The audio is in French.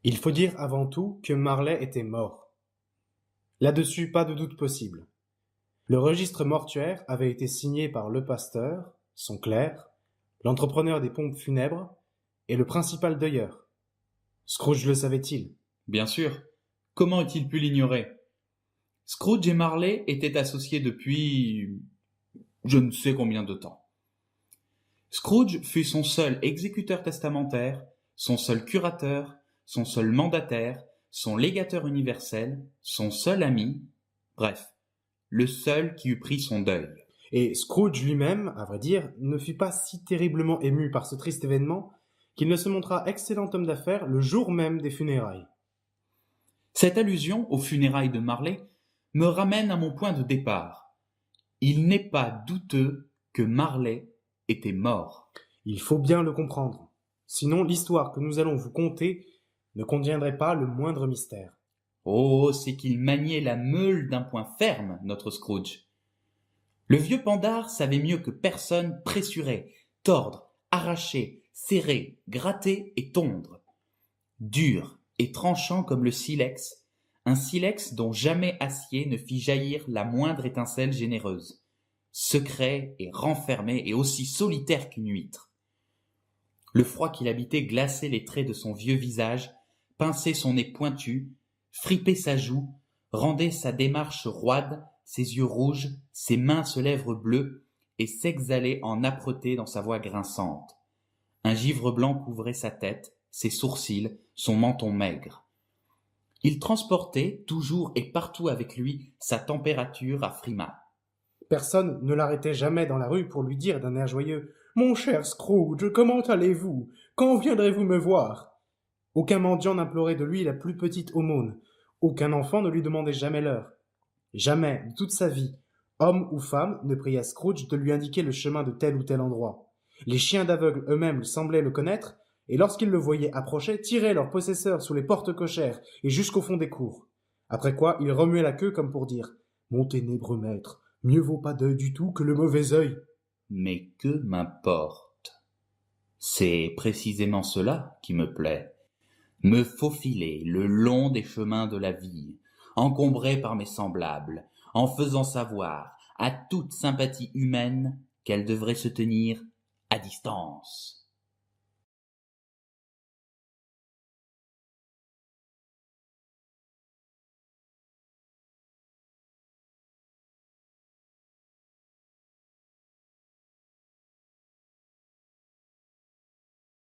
Il faut dire avant tout que Marley était mort. Là-dessus, pas de doute possible. Le registre mortuaire avait été signé par le pasteur, son clerc, l'entrepreneur des pompes funèbres et le principal deuilleur. Scrooge le savait-il? Bien sûr. Comment a-t-il pu l'ignorer? Scrooge et Marley étaient associés depuis je ne sais combien de temps. Scrooge fut son seul exécuteur testamentaire, son seul curateur, son seul mandataire, son légateur universel, son seul ami, bref, le seul qui eût pris son deuil. Et Scrooge lui-même, à vrai dire, ne fut pas si terriblement ému par ce triste événement qu'il ne se montra excellent homme d'affaires le jour même des funérailles. Cette allusion aux funérailles de Marley me ramène à mon point de départ. Il n'est pas douteux que Marley était mort. Il faut bien le comprendre. Sinon, l'histoire que nous allons vous conter ne contiendrait pas le moindre mystère. Oh, c'est qu'il maniait la meule d'un point ferme, notre Scrooge. Le vieux Pandare savait mieux que personne pressurer, tordre, arracher, serrer, gratter et tondre. Dur et tranchant comme le silex, un silex dont jamais acier ne fit jaillir la moindre étincelle généreuse. Secret et renfermé et aussi solitaire qu'une huître. Le froid qu'il habitait glaçait les traits de son vieux visage, pinçait son nez pointu, fripait sa joue, rendait sa démarche roide, ses yeux rouges, ses minces lèvres bleues, et s'exhalait en âpreté dans sa voix grinçante. Un givre blanc couvrait sa tête, ses sourcils, son menton maigre. Il transportait, toujours et partout avec lui, sa température à frimas. Personne ne l'arrêtait jamais dans la rue pour lui dire d'un air joyeux « Mon cher Scrooge, comment allez-vous? Quand viendrez-vous me voir ?» Aucun mendiant n'implorait de lui la plus petite aumône. Aucun enfant ne lui demandait jamais l'heure. Jamais, de toute sa vie, homme ou femme ne pria Scrooge de lui indiquer le chemin de tel ou tel endroit. Les chiens d'aveugles eux-mêmes semblaient le connaître, et lorsqu'ils le voyaient approcher, tiraient leurs possesseurs sous les portes cochères et jusqu'au fond des cours. Après quoi, ils remuaient la queue comme pour dire « Mon ténébreux maître, mieux vaut pas d'œil du tout que le mauvais œil. » Mais que m'importe? C'est précisément cela qui me plaît. Me faufiler le long des chemins de la vie, encombré par mes semblables, en faisant savoir à toute sympathie humaine qu'elle devrait se tenir à distance.